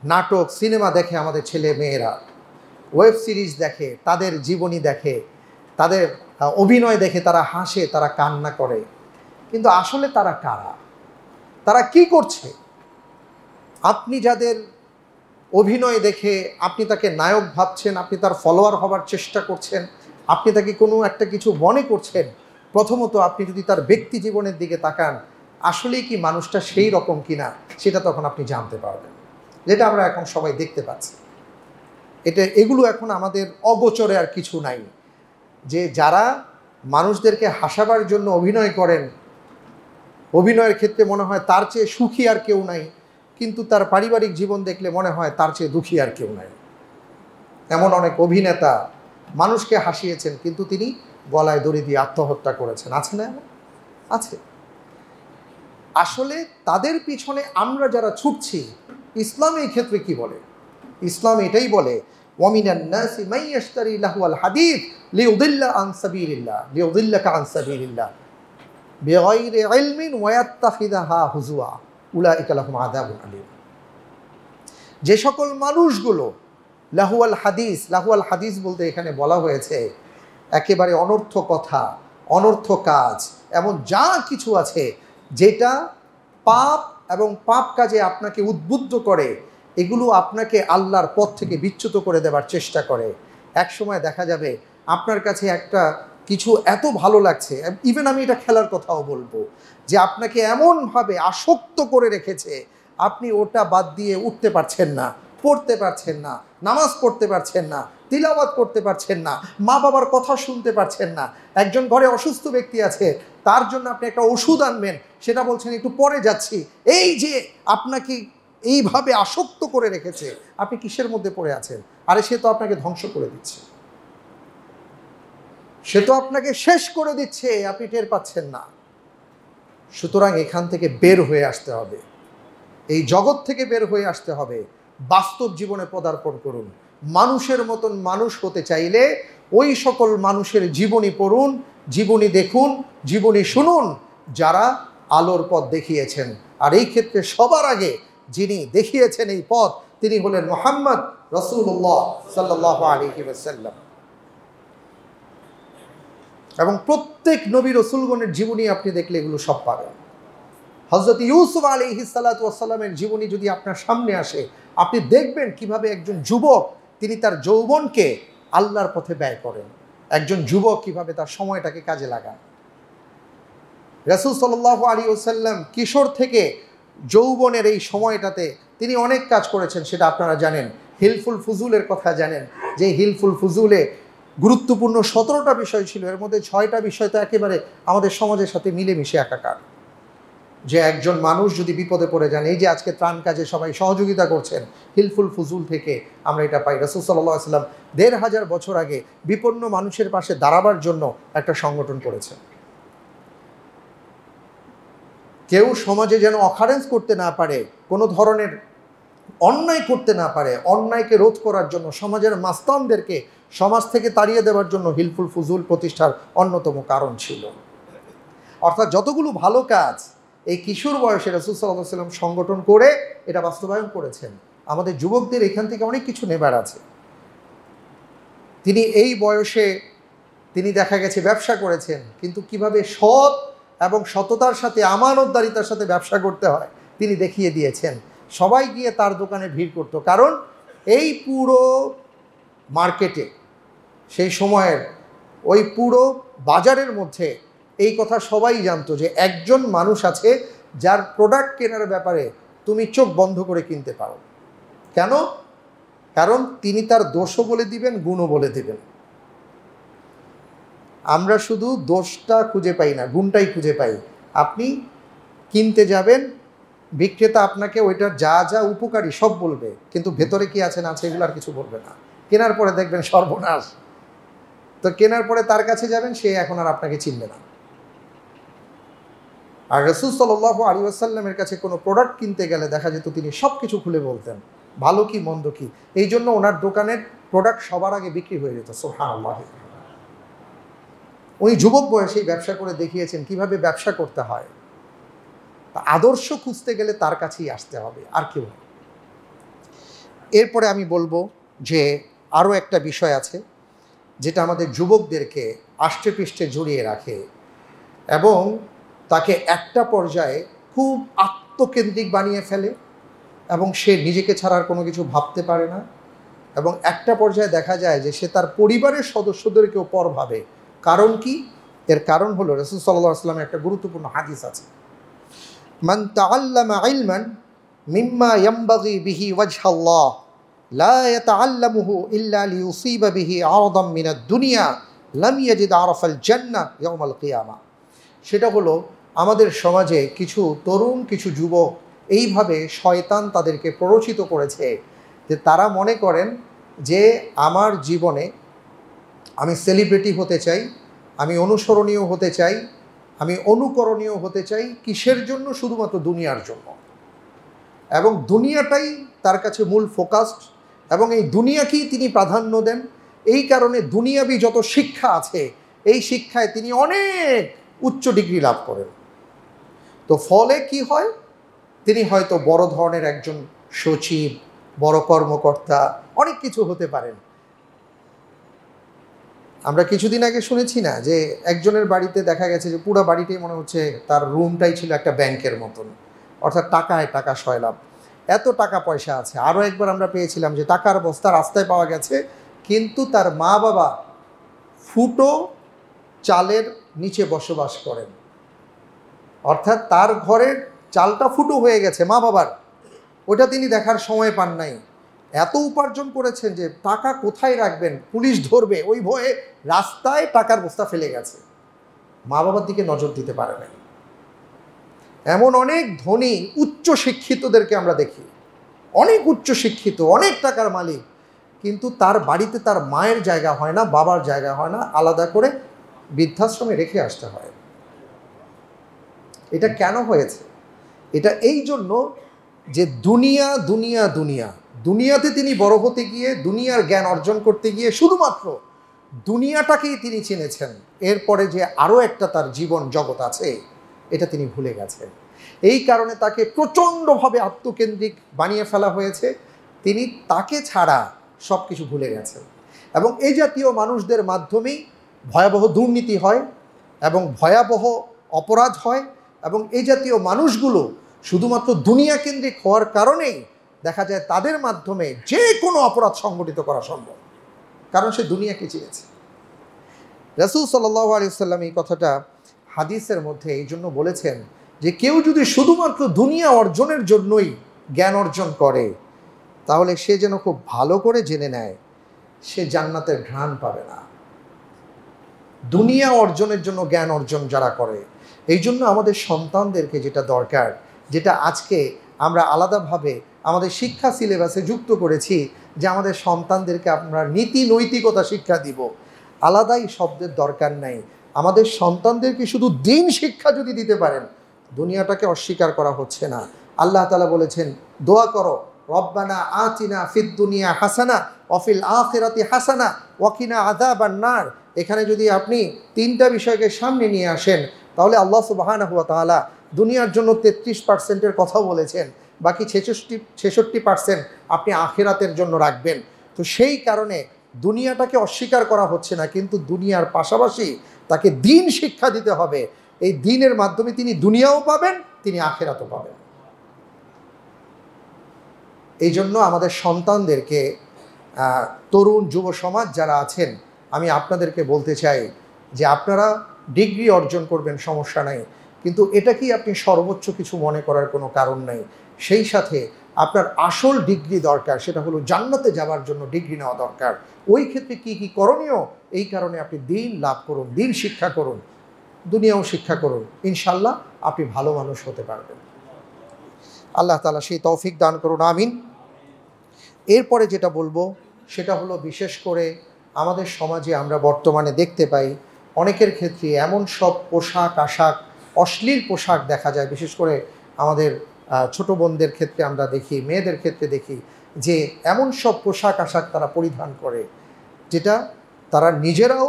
[SPEAKER 1] নাটক, সিনেমা দেখে আমাদের ছেলে মেয়েরা, ওয়েব সিরিজ দেখে, তাদের জীবনী দেখে, তাদের অভিনয় দেখে তারা হাসে, তারা কান্না করে, কিন্তু আসলে তারা কারা, তারা কি করছে? আপনি যাদের অভিনয় দেখে আপনি তাকে নায়ক ভাবছেন, আপনি তার ফলোয়ার হবার চেষ্টা করছেন, আপনি তাকে কোনো একটা কিছু মনে করছেন, প্রথমত আপনি যদি তার ব্যক্তি জীবনের দিকে তাকান, আসলেই কি মানুষটা সেই রকম কিনা সেটা তখন আপনি জানতে পারবেন, যেটা আমরা এখন সবাই দেখতে পাচ্ছি। এগুলো এখন আমাদের অগোচরে আর কিছু নাই, যে যারা মানুষদেরকে হাসাবার জন্য অভিনয় করেন, অভিনয়ের ক্ষেত্রে মনে হয় তার চেয়ে সুখী আর কেউ নাই, কিন্তু তার পারিবারিক জীবন দেখলে মনে হয় তার চেয়ে দুঃখী আর কেউ নাই। এমন অনেক অভিনেতা মানুষকে হাসিয়েছেন, কিন্তু তিনি গলায় দড়ি দিয়ে আত্মহত্যা করেছেন, আছে না? আছে। আসলে তাদের পিছনে আমরা যারা ছুটছি, ইসলাম এই ক্ষেত্রে কি বলে? ইসলাম এটাই বলে, ওয়ামিনান নাসি মান ইয়াশতারি লাহওয়াল হাদিস লিউদিল্লা আন সাবিলিল্লাহ লিউদিল্লাকা আন সাবিলিল্লাহ বিগাইরি ইলমিন ওয়া ইয়াত্তাখিযাহা হুজুয়া উলাইকা লাহুম আযাবুন আলীম। যে সকল মানুষগুলো লাহওয়াল হাদিস বলতে এখানে বলা হয়েছে একেবারে অনর্থ কথা, অনর্থ কাজ, এমন যা কিছু আছে যেটা পাপ এবং পাপ কাজে আপনাকে উদ্বুদ্ধ করে, এগুলো আপনাকে আল্লাহর পথ থেকে বিচ্যুত করে দেওয়ার চেষ্টা করে। এক সময় দেখা যাবে আপনার কাছে একটা কিছু এত ভালো লাগছে, ইভেন আমি এটা খেলার কথাও বলবো, যে আপনাকে এমনভাবে আসক্ত করে রেখেছে আপনি ওটা বাদ দিয়ে উঠতে পারছেন না, পড়তে পারছেন না, নামাজ পড়তে পারছেন না, তিলাওয়াত করতে পারছেন না, মা বাবার কথা শুনতে পারছেন না। একজন ঘরে অসুস্থ ব্যক্তি আছে, তার জন্য আপনি একটা ওষুধ আনবেন, সেটা বলছেন একটু পরে যাচ্ছি। এই যে আপনাকে এইভাবে আসক্ত করে রেখেছে, আপনি কিসের মধ্যে পড়ে আছেন? আরে সে তো আপনাকে ধ্বংস করে দিচ্ছে, সে তো আপনাকে শেষ করে দিচ্ছে, আপনি টের পাচ্ছেন না। সুতরাং এখান থেকে বের হয়ে আসতে হবে, এই জগৎ থেকে বের হয়ে আসতে হবে, বাস্তব জীবনে পদার্পণ করুন। মানুষের মতন মানুষ হতে চাইলে ওই সকল মানুষের জীবনী পড়ুন, জীবনী দেখুন, জীবনী শুনুন যারা আলোর পথ দেখিয়েছেন। আর এই ক্ষেত্রে সবার আগে যিনি দেখিয়েছেন এই পথ, তিনি হলেন মুহাম্মদ রাসূলুল্লাহ সাল্লাল্লাহু আলাইহি ওয়াসাল্লাম। এবং প্রত্যেক নবী রাসূলগণের জীবনী আপনি দেখলে এগুলো সব পাবেন। হযরত ইউসুফ আলাইহিস সালাতু ওয়াস সালামের জীবনী যদি আপনার সামনে আসে, আপনি দেখবেন কিভাবে একজন যুবক তিনি তার যৌবনকে আল্লাহর পথে ব্যয় করেন, একজন যুবক কিভাবে তার সময়টাকে কাজে লাগান। রাসূল সাল্লাল্লাহু আলাইহি ওয়াসাল্লাম কিশোর থেকে যৌবনের এই সময়টাতে তিনি অনেক কাজ করেছেন, সেটা আপনারা জানেন। হিলফুল ফুজুলের কথা জানেন, যে হিলফুল ফুজুলে গুরুত্বপূর্ণ 17টা বিষয় ছিল, এর মধ্যে 6টা বিষয় তো একেবারে আমাদের সমাজের সাথে মিলেমিশে একাকার। যে একজন মানুষ যদি বিপদে পড়ে যান, এই যে আজকে ত্রাণ কাজে সবাই সহযোগিতা করছেন, হিলফুল ফুজুল থেকে আমরা এটা পাই। রাসূল সাল্লাল্লাহু আলাইহি ওয়াসাল্লাম 1500 বছর আগে বিপন্ন মানুষের পাশে দাঁড়াবার জন্য একটা সংগঠন করেছেন। কেউ সমাজে যেন অকারেন্স করতে না পারে, কোনো ধরনের অন্যায় করতে না পারে, অন্যায়কে রোধ করার জন্য, সমাজের মাস্তানদেরকে সমাজ থেকে তাড়িয়ে দেওয়ার জন্য হিলফুল ফুজুল প্রতিষ্ঠার অন্যতম কারণ ছিল। অর্থাৎ যতগুলো ভালো কাজ এই কিশোর বয়সে রাসূল সাল্লাল্লাহু আলাইহি ওয়াসাল্লাম সংগঠন করে এটা বাস্তবায়ন করেছেন। আমাদের যুবকদের এখান থেকে অনেক কিছু নেবার আছে। তিনি এই বয়সে তিনি দেখা গেছে ব্যবসা করেছেন, কিন্তু কিভাবে সৎ এবং সততার সাথে, আমানতদারিতার সাথে ব্যবসা করতে হয় তিনি দেখিয়ে দিয়েছেন। সবাই গিয়ে তার দোকানে ভিড় করত, কারণ এই পুরো মার্কেটে সেই সময়ের ওই পুরো বাজারের মধ্যে এই কথা সবাই জানতো যে একজন মানুষ আছে যার প্রোডাক্ট কেনার ব্যাপারে তুমি চোখ বন্ধ করে কিনতে পারো। কেন? কারণ তিনি তার দোষও বলে দিবেন, গুণও বলে দিবেন। আমরা শুধু দোষটা খুঁজে পাই না, গুণটাই খুঁজে পাই। আপনি কিনতে যাবেন, বিক্রেতা আপনাকে ওইটার যা যা উপকারী সব বলবে, কিন্তু ভেতরে কি আছে না আছে এগুলো আর কিছু বলবে না। কেনার পরে দেখবেন সর্বনাশ। তো কেনার পরে তার কাছে যাবেন, সে এখন আর আপনাকে চিনবে না। আর রাসূল সাল্লাল্লাহু আলাইহি ওয়াসাল্লামের কাছে কোনো প্রোডাক্ট কিনতে গেলে দেখা যেত তিনি সব কিছু খুলে বলতেন, ভালো কি মন্দ কি। এই জন্য ওনার দোকানের প্রোডাক্ট সবার আগে বিক্রি হয়ে যেত। সুবহানাল্লাহ। উনি যুবক বয়সেই ব্যবসা করে দেখিয়েছেন কিভাবে ব্যবসা করতে হয়। আদর্শ খুঁজতে গেলে তার কাছেই আসতে হবে, আর কেউ না। এরপরে আমি বলবো যে আরও একটা বিষয় আছে যেটা আমাদের যুবকদেরকে আষ্টে পৃষ্ঠে জড়িয়ে রাখে এবং তাকে একটা পর্যায়ে খুব আত্মকেন্দ্রিক বানিয়ে ফেলে এবং সে নিজেকে ছাড়ার কোনো কিছু ভাবতে পারে না, এবং একটা পর্যায়ে দেখা যায় যে সে তার পরিবারের সদস্যদেরকেও পর ভাবে। কারণ কি? এর কারণ হলো রাসূল সাল্লাল্লাহু আলাইহি ওয়াসাল্লামের একটা গুরুত্বপূর্ণ হাদিস আছে, মান তাআল্লামা ইলমান মিম্মা ইয়ানবাগি বিহি ওয়াজহাল্লাহ লা ইয়াতাআল্লামুহু ইল্লা লিইউসিবা বিহি আরাদাম মিনাদ দুনিয়া লাম ইয়াজিদ আরাফাল জান্নাহ ইয়াউমাল কিয়ামা। সেটা হলো আমাদের সমাজে কিছু তরুণ, কিছু যুবক এইভাবে শয়তান তাদেরকে প্ররোচিত করেছে যে তারা মনে করেন যে আমার জীবনে আমি সেলিব্রিটি হতে চাই, আমি অনুসরণীয় হতে চাই, আমি অনুকরণীয় হতে চাই। কিসের জন্য? শুধুমাত্র দুনিয়ার জন্য। এবং দুনিয়াটাই তার কাছে মূল ফোকাসড, এবং এই দুনিয়াকেই তিনি প্রাধান্য দেন। এই কারণে দুনিয়াবি যত শিক্ষা আছে, এই শিক্ষায় তিনি অনেক উচ্চ ডিগ্রি লাভ করেন। তো ফলে কি হয়? তিনি হয়তো বড় ধরনের একজন সচিব, বড় কর্মকর্তা, অনেক কিছু হতে পারেন। আমরা কিছুদিন আগে শুনেছি না যে একজনের বাড়িতে দেখা গেছে যে পুরো বাড়িটাই মনে হচ্ছে তার রুমটাই ছিল একটা ব্যাংকের মতন, অর্থাৎ টাকায় টাকা সয়লাভ, এত টাকা পয়সা আছে। আরও একবার আমরা পেয়েছিলাম যে টাকার বস্তা রাস্তায় পাওয়া গেছে, কিন্তু তার মা বাবা ফুটো চালের নিচে বসবাস করেন, অর্থাৎ তার ঘরের চালটা ফুটো হয়ে গেছে মা বাবার, ওটা তিনি দেখার সময় পান নাই। এত উপার্জন করেছেন যে টাকা কোথায় রাখবেন, পুলিশ ধরবে, ওই ভয়ে রাস্তায় টাকার বস্তা ফেলে গেছে, মা বাবার দিকে নজর দিতে পারে নাই। এমন অনেক ধনী উচ্চ শিক্ষিতদেরকে আমরা দেখি, অনেক উচ্চ শিক্ষিত, অনেক টাকার মালিক, কিন্তু তার বাড়িতে তার মায়ের জায়গা হয় না, বাবার জায়গা হয় না, আলাদা করে বৃদ্ধাশ্রমে রেখে আসতে হয়। এটা কেন হয়েছে? এটা এই জন্য যে দুনিয়া দুনিয়া দুনিয়া দুনিয়াতে তিনি বড় হতে গিয়ে, দুনিয়ার জ্ঞান অর্জন করতে গিয়ে শুধুমাত্র দুনিয়াটাকেই তিনি চিনেছেন। এরপরে যে আরও একটা তার জীবন জগৎ আছে, এটা তিনি ভুলে গেছেন। এই কারণে তাকে প্রচণ্ডভাবে আত্মকেন্দ্রিক বানিয়ে ফেলা হয়েছে। তিনি তাকে ছাড়া সব কিছু ভুলে গেছেন। এবং এই জাতীয় মানুষদের মাধ্যমেই ভয়াবহ দুর্নীতি হয় এবং ভয়াবহ অপরাধ হয়। এবং এই জাতীয় মানুষগুলো শুধুমাত্র দুনিয়া কেন্দ্রিক হওয়ার কারণেই দেখা যায় তাদের মাধ্যমে যে কোনো অপরাধ সংগঠিত করা সম্ভব, কারণ সে দুনিয়াকে চিনেছে। রাসূল সাল্লাল্লাহু আলাইহি ওয়াসাল্লাম এই কথাটা হাদিসের মধ্যে এই জন্য বলেছেন যে কেউ যদি শুধুমাত্র দুনিয়া অর্জনের জন্যই জ্ঞান অর্জন করে, তাহলে সে যেন খুব ভালো করে জেনে নেয় সে জান্নাতের ঘ্রাণ পাবে না। দুনিয়া অর্জনের জন্য জ্ঞান অর্জন যারা করে, এই জন্য আমাদের সন্তানদেরকে যেটা দরকার, যেটা আজকে আমরা আলাদাভাবে আমাদের শিক্ষা সিলেবাসে যুক্ত করেছি, যে আমাদের সন্তানদেরকে আমরা নীতি নৈতিকতা শিক্ষা দিব, আলাদাই শব্দের দরকার নাই। আমাদের সন্তানদেরকে শুধু দিন শিক্ষা যদি দিতে পারেন, দুনিয়াটাকে অস্বীকার করা হচ্ছে না। আল্লাহ তাআলা বলেছেন, দোয়া করো, রব্বানা আতিনা ফিদ দুনিয়া হাসানা ওয়াফিল আখিরাতি হাসানা ওয়াকিনা আযাবান নার। এখানে যদি আপনি তিনটা বিষয়কে সামনে নিয়ে আসেন, তাহলে আল্লাহ সুবহানাহু ওয়া তাআলা দুনিয়ার জন্য 33% কথা বলেছেন, বাকি 66% আপনি আখিরাতের জন্য রাখবেন। তো সেই কারণে দুনিয়াটাকে অস্বীকার করা হচ্ছে না, কিন্তু দুনিয়ার পাশাপাশি তাকে দিন শিক্ষা দিতে হবে। এই দিনের মাধ্যমে তিনি দুনিয়াও পাবেন, তিনি আখিরাতও পাবেন। এই জন্য আমাদের সন্তানদেরকে, তরুণ যুব সমাজ যারা আছেন, আমি আপনাদেরকে বলতে চাই যে আপনারা ডিগ্রি অর্জন করবেন, সমস্যা নাই, কিন্তু এটা কি আপনি সর্বোচ্চ কিছু মনে করার কোনো কারণ নাই। সেই সাথে আপনার আসল ডিগ্রি দরকার, সেটা হলো জান্নাতে যাওয়ার জন্য ডিগ্রি নেওয়া দরকার। ওই ক্ষেত্রে কি কি করণীয়, এই কারণে আপনি দিন লাভ করুন, দিন শিক্ষা করুন, দুনিয়াও শিক্ষা করুন, ইনশাল্লাহ আপনি ভালো মানুষ হতে পারবেন। আল্লাহ তাআলা সেই তৌফিক দান করুন, আমিন। এরপরে যেটা বলবো সেটা হলো, বিশেষ করে আমাদের সমাজে আমরা বর্তমানে দেখতে পাই অনেকের ক্ষেত্রে এমন সব পোশাক আশাক, অশ্লীল পোশাক দেখা যায়। বিশেষ করে আমাদের ছোটো বোনদের ক্ষেত্রে আমরা দেখি, মেয়েদের ক্ষেত্রে দেখি যে এমন সব পোশাক আশাক তারা পরিধান করে, যেটা তারা নিজেরাও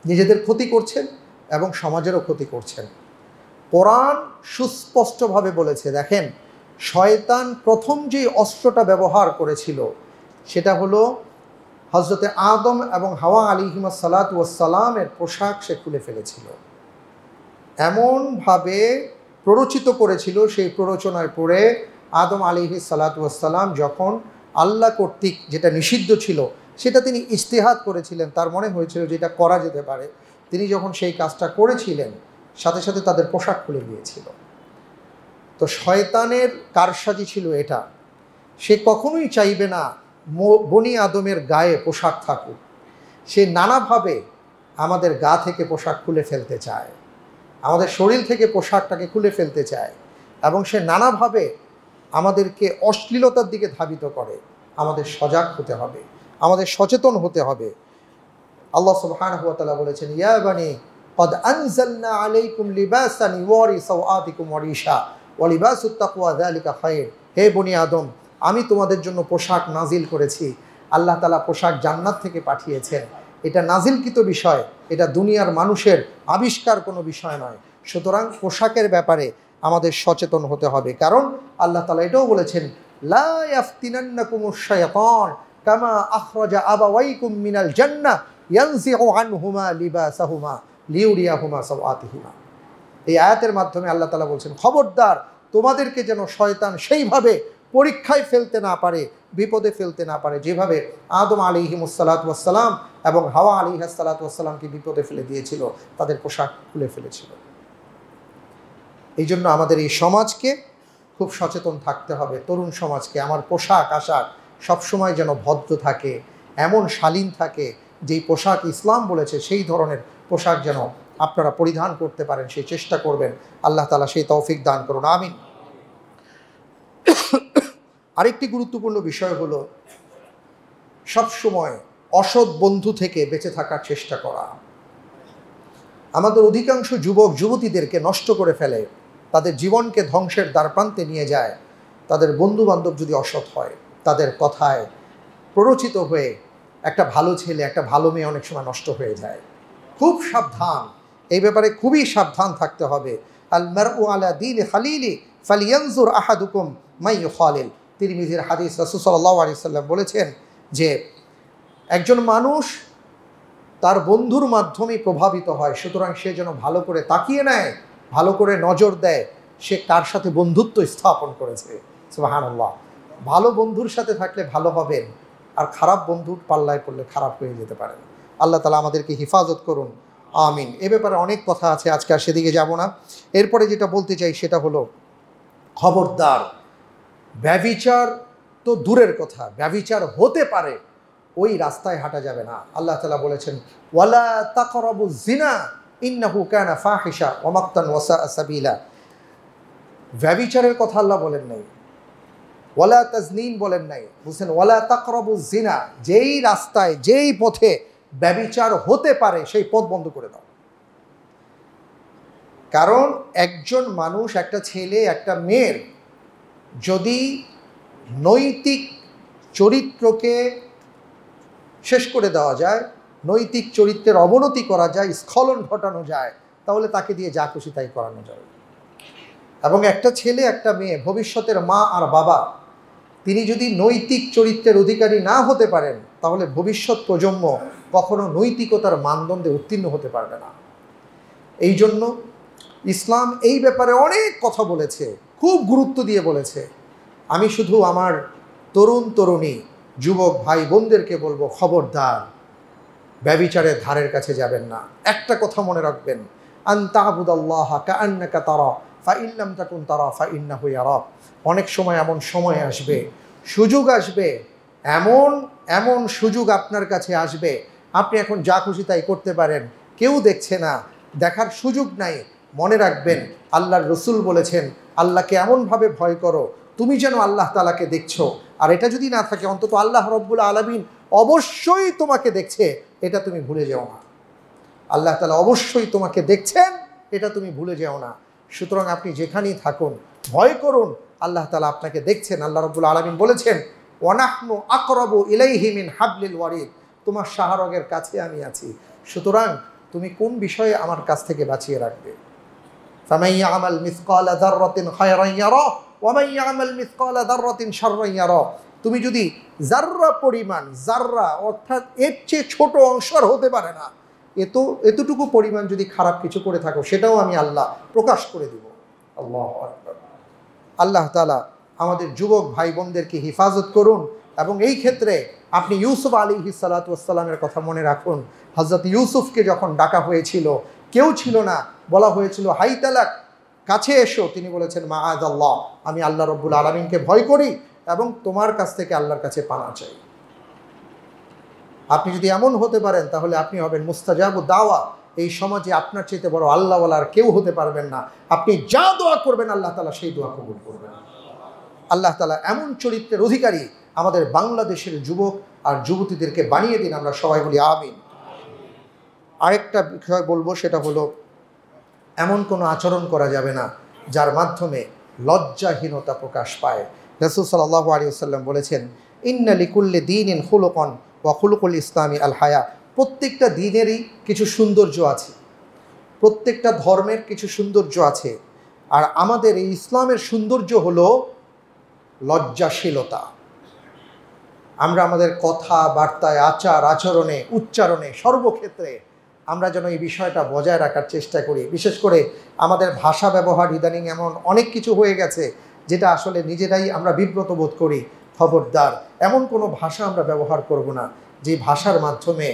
[SPEAKER 1] নিজেদের ক্ষতি করছেন এবং সমাজেরও ক্ষতি করছেন। কোরআন সুস্পষ্টভাবে বলেছে, দেখেন, শয়তান প্রথম যে অস্ত্রটা ব্যবহার করেছিল সেটা হলো হযরতে আদম এবং হাওয়া আলাইহিমুস সালাতু ওয়াস সালামের পোশাক সে খুলে ফেলেছিল। এমনভাবে প্ররোচিত করেছিল, সেই প্ররোচনায় পড়ে আদম আলাইহিস সালাতু ওয়াস সালাম যখন আল্লাহ কর্তৃক যেটা নিষিদ্ধ ছিল সেটা তিনি ইজতিহাদ করেছিলেন, তার মনে হয়েছিল যে এটা করা যেতে পারে। তিনি যখন সেই কাজটা করেছিলেন, সাথে সাথে তাদের পোশাক খুলে গিয়েছিল। তো শয়তানের কারসাজি ছিল এটা, সে কখনোই চাইবে না বনি আদমের গায়ে পোশাক থাকুক। সে নানাভাবে আমাদের গা থেকে পোশাক খুলে ফেলতে চায়, আমাদের শরীর থেকে পোশাকটাকে খুলে ফেলতে চায়, এবং সে নানাভাবে আমাদেরকে অশ্লীলতার দিকে ধাবিত করে। আমাদের সজাগ হতে হবে, আমাদের সচেতন হতে হবে। আল্লাহ সুবহানাহু ওয়া তাআলা বলেছেন, ইয়া বানি ক্বাদ আনজালনা আলাইকুম লিবাসান ইওয়ারি সাওআতিকুম ওয়া রিশা ওয়া লিবাসুত তাকওয়া যালিকা খায়র। হে বনি আদম, আমি তোমাদের জন্য পোশাক নাজিল করেছি। আল্লাহ তাআলা পোশাক জান্নাত থেকে পাঠিয়েছেন। এটা নাজিলকৃত বিষয়, এটা দুনিয়ার মানুষের আবিষ্কার কোনো বিষয় নয়। সুতরাং পোশাকের ব্যাপারে আমাদের সচেতন হতে হবে, কারণ আল্লাহ তাআলা এটাও বলেছেন, লা ইয়াফতিনান্নাকুমুশ শাইতান কামা আখরাজা আবাওয়াইকুম মিনাল জান্নাহ ইয়ানজিউ আনহুমা লিবাসাহুমা লিউরিয়াহুমা সাওআতিহিমা। এই আয়াতের মাধ্যমে আল্লাহ তাআলা বলছেন, খবরদার তোমাদেরকে যেন শয়তান সেইভাবে পরীক্ষায় ফেলতে না পারে, বিপদে ফেলতে না পারে, যেভাবে আদম আলাইহিমুসসালাতু ওয়াসসালাম এবং হাওয়া আলাইহিসসালাতু ওয়াসসালামকে বিপদে ফেলে দিয়েছিল, তাদের পোশাক খুলে ফেলেছিল। এই জন্য আমাদের এই সমাজকে খুব সচেতন থাকতে হবে, তরুণ সমাজকে। আমার পোশাক আশাক সবসময় যেন ভদ্র থাকে, এমন শালীন থাকে, যেই পোশাক ইসলাম বলেছে সেই ধরনের পোশাক যেন আপনারা পরিধান করতে পারেন, সেই চেষ্টা করবেন। আল্লাহ তাআলা সেই তৌফিক দান করুন, আমিন। আরেকটি গুরুত্বপূর্ণ বিষয় হলো সবসময় অসৎ বন্ধু থেকে বেঁচে থাকার চেষ্টা করা। আমাদের অধিকাংশ যুবক যুবতীদেরকে নষ্ট করে ফেলে, তাদের জীবনকে ধ্বংসের দ্বারপ্রান্তে নিয়ে যায় তাদের বন্ধু বান্ধব যদি অসৎ হয়, তাদের কথায় প্ররোচিত হয়ে একটা ভালো ছেলে একটা ভালো মেয়ে অনেক সময় নষ্ট হয়ে যায়। খুব সাবধান, এই ব্যাপারে খুবই সাবধান থাকতে হবে। আল মারউ আলা দীনি খালিলি ফালিয়ানজুর আহাদুকুম মান ইউখালিল। তিরমিজির হাদিস, রাসূল সাল্লাল্লাহু আলাইহি সাল্লাম বলেছেন যে একজন মানুষ তার বন্ধুর মাধ্যমেই প্রভাবিত হয়, সুতরাং সে যেন ভালো করে তাকিয়ে নেয়, ভালো করে নজর দেয় সে কার সাথে বন্ধুত্ব স্থাপন করেছে। সুবহানাল্লাহ। ভালো বন্ধুর সাথে থাকলে ভালো হবেন, আর খারাপ বন্ধুর পাল্লায় পড়লে খারাপ হয়ে যেতে পারেন। আল্লাহ তাআলা আমাদেরকে হেফাজত করুন, আমিন। এ ব্যাপারে অনেক কথা আছে, আজকে আর সেদিকে যাব না। এরপরে যেটা বলতে চাই সেটা হলো, খবরদার ব্যভিচার তো দূরের কথা, ব্যভিচার হতে পারে ওই রাস্তায় হাঁটা যাবে না। আল্লাহ তাআলা বলেছেন, ওয়ালা তাকরাবুজ জিনা ইন্নাহু কানা ফাহিশা ওয়া মাকতান ওয়া সাআ সাবিলা। ব্যভিচারের কথা আল্লাহ বলেন নাই, ওয়ালা তাজনিন বলেন নাই, বুঝছেন? ওয়ালা তাকরাবুজ জিনা, যেই রাস্তায় যেই পথে ব্যভিচার হতে পারে সেই পথ বন্ধ করে দাও। কারণ একজন মানুষ, একটা ছেলে একটা মেয়ের যদি নৈতিক চরিত্রকে শেষ করে দেওয়া যায়, নৈতিক চরিত্রের অবনতি করা যায়, স্খলন ঘটানো যায়, তাহলে তাকে দিয়ে যা খুশি তাই করানো যাবে। এবং একটা ছেলে একটা মেয়ে, ভবিষ্যতের মা আর বাবা, তিনি যদি নৈতিক চরিত্রের অধিকারী না হতে পারেন, তাহলে ভবিষ্যৎ প্রজন্ম কখনো নৈতিকতার মানদণ্ডে উত্তীর্ণ হতে পারবে না। এই জন্য ইসলাম এই ব্যাপারে অনেক কথা বলেছে, খুব গুরুত্ব দিয়ে বলেছে। আমি শুধু আমার তরুণ তরুণী যুবক ভাই বোনদেরকে বলবো, খবরদার ব্যভিচারের ধারের কাছে যাবেন না। একটা কথা মনে রাখবেন, আন তা'বুদাল্লাহা কাআন্নাকা তারা ফাইন লাম তাকুন তারা ফাইন্নাহু ইয়ারাক। অনেক সময় এমন সময় আসবে, সুযোগ আসবে, এমন এমন সুযোগ আপনার কাছে আসবে, আপনি এখন যা খুশি তাই করতে পারেন, কেউ দেখছে না, দেখার সুযোগ নাই। মনে রাখবেন, আল্লাহর রসুল বলেছেন, আল্লাহকে এমনভাবে ভয় করো তুমি যেন আল্লাহ তাআলাকে দেখছো। আর এটা যদি না থাকে, অন্তত আল্লাহ রব্বুল আলামিন অবশ্যই তোমাকে দেখছে, এটা তুমি ভুলে যেও না। আল্লাহ তাআলা অবশ্যই তোমাকে দেখছেন, এটা তুমি ভুলে যেও না। সুতরাং আপনি যেখানেই থাকুন ভয় করুন, আল্লাহ তাআলা আপনাকে দেখছেন। আল্লাহ রব্বুল আলামিন বলেছেন, ওয়ানাহনু আকরাবু ইলাইহি মিন হাবলিল ওয়ারিদ। তোমার শাহরগের কাছে আমি আছি, সুতরাং তুমি কোন বিষয়ে আমার কাছ থেকে বাঁচিয়ে রাখবে। ফামান ইয়ামাল মিসকালা যাররাতিন খায়রান ইয়ারা ওয়া মান ইয়ামাল মিসকালা যাররাতিন শাররান ইয়ারা। তুমি যদি জাররা পরিমাণ, জাররা অর্থাৎ এর চেয়ে ছোট অংশের হতে পারে না, এতটুকু পরিমাণ যদি খারাপ কিছু করে থাকো, সেটাও আমি আল্লাহ প্রকাশ করে দিব। আল্লাহু আকবার। আল্লাহ তাআলা আমাদের যুবক ভাই বোনদেরকে হেফাজত করুন। এবং এই ক্ষেত্রে আপনি ইউসুফ আলাইহিস সালাতু ওয়াস সালামের কথা মনে রাখুন। হযরত ইউসুফকে যখন ডাকা হয়েছিল, কেউ ছিল না, বলা হয়েছিল হাইতালাক, কাছে এসো, তিনি বলেছেন মাআযাল্লাহ, আমি আল্লাহ রব্বুল আলামিনকে ভয় করি এবং তোমার কাছ থেকে আল্লাহর কাছে পানা চাই। আপনি যদি এমন হতে পারেন, তাহলে আপনি হবেন মুস্তাজাবুদ দাওয়া। এই সমাজে আপনার চাইতে বড় আল্লাহওয়ালা আর কেউ হতে পারবেন না। আপনি যা দোয়া করবেন আল্লাহ তাআলা সেই দোয়া কবুল করবেন। আল্লাহ তাআলা এমন চরিত্রের অধিকারী আমাদের বাংলাদেশের যুবক আর যুবতীদেরকে বানিয়ে দিন। আমরা সবাই বলি আমিন। আরেকটা বিষয় বলবো, সেটা হলো এমন কোনো আচরণ করা যাবে না যার মাধ্যমে লজ্জাহীনতা প্রকাশ পায়। রাসূল সাল্লাল্লাহু আলাইহি ওয়াসাল্লাম বলেছেন, ইন্না লিকুল্লি দীনিন খুলুকান ওয়া খুলুকুল ইসলামি আল হায়া। প্রত্যেকটা দিনেরই কিছু সৌন্দর্য আছে, প্রত্যেকটা ধর্মের কিছু সৌন্দর্য আছে, আর আমাদের এই ইসলামের সৌন্দর্য হলো লজ্জাশীলতা। আমরা আমাদের কথা বার্তায়, আচার আচরণে, উচ্চারণে, সর্বক্ষেত্রে আমরা যেন এই বিষয়টা বজায় রাখার চেষ্টা করি। বিশেষ করে আমাদের ভাষা ব্যবহার ইদানিং এমন অনেক কিছু হয়ে গেছে যেটা আসলে নিজেরাই আমরা বিব্রত বোধ করি। খবরদার, এমন কোনো ভাষা আমরা ব্যবহার করব না যে ভাষার মাধ্যমে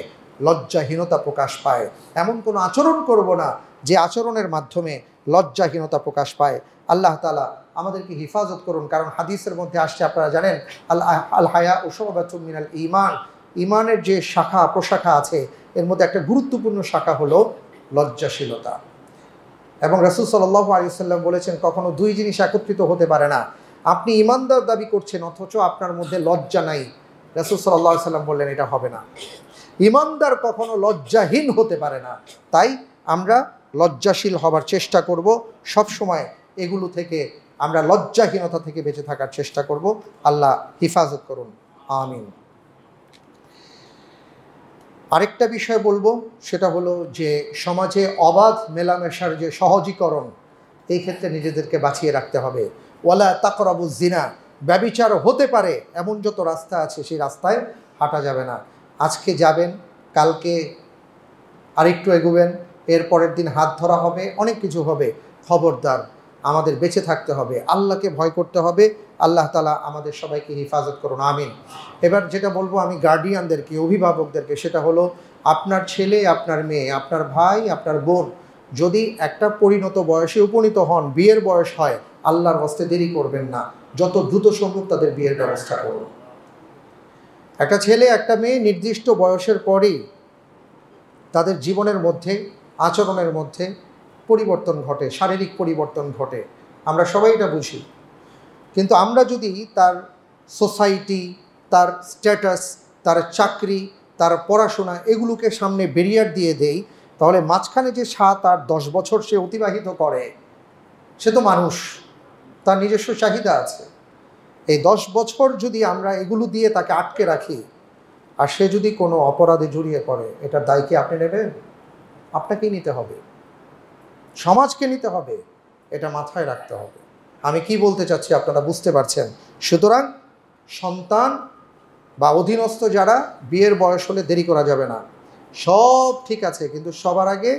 [SPEAKER 1] লজ্জাহীনতা প্রকাশ পায়। এমন কোনো আচরণ করব না যে আচরণের মাধ্যমে লজ্জাহীনতা প্রকাশ পায়। আল্লাহ তাআলা আমাদেরকে হিফাজত করুন। কারণ হাদিসের মধ্যে আসছে, আপনারা জানেন, আল হায়া শু'বাতুম মিনাল ঈমান। ঈমানের যে শাখা প্রশাখা আছে এর মধ্যে একটা গুরুত্বপূর্ণ শাখা হলো লজ্জাশীলতা। এবং রাসূল সাল্লাল্লাহু আলাইহি ওয়াসাল্লাম বলেছেন, কখনো দুই জিনিস একত্রিত হতে পারে না। আপনি ঈমানদার দাবি করছেন অথচ আপনার মধ্যে লজ্জা নাই। রাসূল সাল্লাল্লাহু আলাইহি ওয়াসাল্লাম বললেন, এটা হবে না। ঈমানদার কখনো লজ্জাহীন হতে পারে না। তাই আমরা লজ্জাশীল হবার চেষ্টা করব সব সময়। এগুলো থেকে আমরা লজ্জাহীনতা থেকে বেঁচে থাকার চেষ্টা করব। আল্লাহ হিফাজত করুন, আমিন। আরেকটা বিষয় বলবো, সেটা হলো যে সমাজে অবাধ মেলামেশার যে সহজীকরণ, এই ক্ষেত্রে নিজেদেরকে বাঁচিয়ে রাখতে হবে। ওয়ালা তাকরাবুজ জিনা, ব্যভিচার হতে পারে এমন যত রাস্তা আছে সেই রাস্তায় হাঁটা যাবে না। আজকে যাবেন, কালকে আরেকটু এগোবেন, এর পরের দিন হাত ধরা হবে, অনেক কিছু হবে। খবরদার, আমাদের বেঁচে থাকতে হবে, আল্লাহকে ভয় করতে হবে। আল্লাহ তাআলা আমাদের সবাইকে হিফাজত করুন, আমিন। এবার যেটা বলবো আমি গার্ডিয়ানদেরকে, অভিভাবকদেরকে, সেটা হলো আপনার ছেলে, আপনার মেয়ে, আপনার ভাই, আপনার বোন যদি একটা পরিণত বয়সে উপনীত হন, বিয়ের বয়স হয়, আল্লাহর হস্তে দেরি করবেন না, যত দ্রুত সম্ভব তাদের বিয়ের ব্যবস্থা করুন। একটা ছেলে একটা মেয়ে নির্দিষ্ট বয়সের পরেই তাদের জীবনের মধ্যে, আচরণের মধ্যে পরিবর্তন ঘটে, শারীরিক পরিবর্তন ঘটে, আমরা সবাই এটা বুঝি। কিন্তু আমরা যদি তার সোসাইটি, তার স্ট্যাটাস, তার চাকরি, তার পড়াশোনা, এগুলোকে সামনে ব্যারিয়ার দিয়ে দেই, তাহলে মাঝখানে যে 7 আর 10 বছর সে অতিবাহিত করে, সে তো মানুষ, তার নিজস্ব চাহিদা আছে। এই 10 বছর যদি আমরা এগুলো দিয়ে তাকে আটকে রাখি, আর সে যদি কোনো অপরাধে জড়িয়ে পড়ে, এটার দায় কি আপনি নেবেন? আপনাকেই নিতে হবে, সমাজকে নিতে হবে। এটা মাথায় রাখতে হবে। আমি কি বলতে চাচ্ছি আপনারা বুঝতে পারছেন। সুতরাং সন্তান বা অধীনস্থ যারা, বিয়ের বয়স হলে দেরি করা যাবে না। সব ঠিক আছে, কিন্তু সবার আগে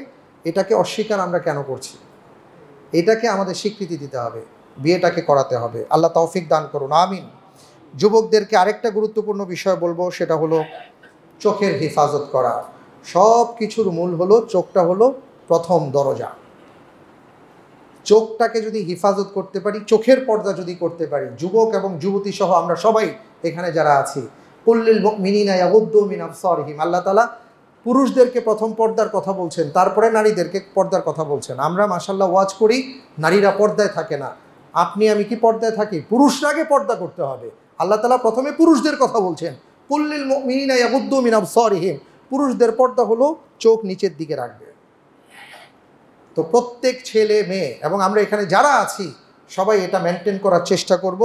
[SPEAKER 1] এটাকে অস্বীকার আমরা কেন করছি, এটাকে আমাদের স্বীকৃতি দিতে হবে, বিয়েটাকে করাতে হবে। আল্লাহ তৌফিক দান করুন, আমিন। যুবকদেরকে আরেকটা গুরুত্বপূর্ণ বিষয় বলবো, সেটা হলো চোখের হেফাজত করা। সব কিছুর মূল হলো চোখটা, হলো প্রথম দরজা। চোখটাকে যদি হেফাজত করতে পারি, চোখের পর্দা যদি করতে পারি, যুবক এবং যুবতী সহ আমরা সবাই এখানে যারা আছি, কুল্লিল মুমিনিনা ইয়াগুদ্দু মিন আবসারিহিম, আল্লাহ তাআলা পুরুষদেরকে প্রথম পর্দার কথা বলছেন, তারপরে নারীদেরকে পর্দার কথা বলছেন। আমরা মাশাআল্লাহ ওয়াজ করি, নারীরা পর্দায় থাকে না। আপনি আমি কি পর্দায় থাকি? পুরুষরা আগে পর্দা করতে হবে। আল্লাহ তাআলা প্রথমে পুরুষদের কথা বলছেন, কুল্লিল মুমিনিনা ইয়াগুদ্দু মিন আবসারিহিম। পুরুষদের পর্দা হলো চোখ নিচের দিকে রাখবে। তো প্রত্যেক ছেলে মেয়ে এবং আমরা এখানে যারা আছি সবাই এটা মেনটেন করার চেষ্টা করব।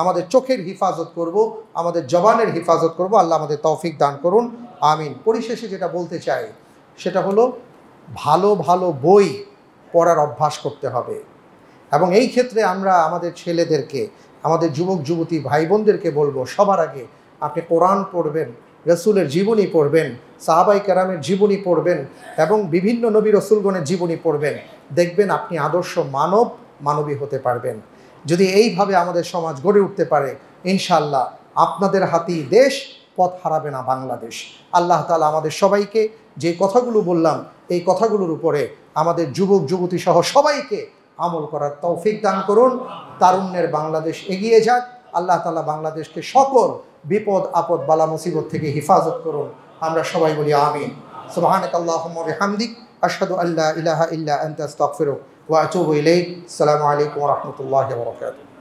[SPEAKER 1] আমাদের চোখের হিফাজত করব, আমাদের জবানের হিফাজত করব। আল্লাহ আমাদের তৌফিক দান করুন, আমিন। পরিশেষে যেটা বলতে চাই সেটা হলো ভালো ভালো বই পড়ার অভ্যাস করতে হবে। এবং এই ক্ষেত্রে আমরা আমাদের ছেলেদেরকে, আমাদের যুবক যুবতী ভাই বোনদেরকে বলবো, সবার আগে আপনি কোরআন পড়বেন, রসুলের জীবনী পড়বেন, সাহাবাই কেরামের জীবনী পড়বেন এবং বিভিন্ন নবী রসুলগণের জীবনী পড়বেন। দেখবেন আপনি আদর্শ মানবী হতে পারবেন। যদি এইভাবে আমাদের সমাজ গড়ে উঠতে পারে, ইনশাআল্লাহ আপনাদের হাতেই দেশ, পথ হারাবে না বাংলাদেশ। আল্লাহ তাআলা আমাদের সবাইকে যে কথাগুলো বললাম, এই কথাগুলোর উপরে আমাদের যুবক যুবতী সহ সবাইকে আমল করার তৌফিক দান করুন। তারুণ্যের বাংলাদেশ এগিয়ে যাক। আল্লাহ তাআলা বাংলাদেশকে সকল বিপদ আপদ বালা মুসিবত থেকে হিফাজত করুন। আমরা সবাই বলি আমিন। সুবহানাকাল্লাহুম্মা ওয়া বিহামদিক, আশহাদু আল্লা ইলাহা ইল্লা আনতা আস্তাগফিরুকা ওয়া আতুবু ইলাইক। আসসালামু আলাইকুম ওয়া রাহমাতুল্লাহি ওয়া বারাকাতুহু।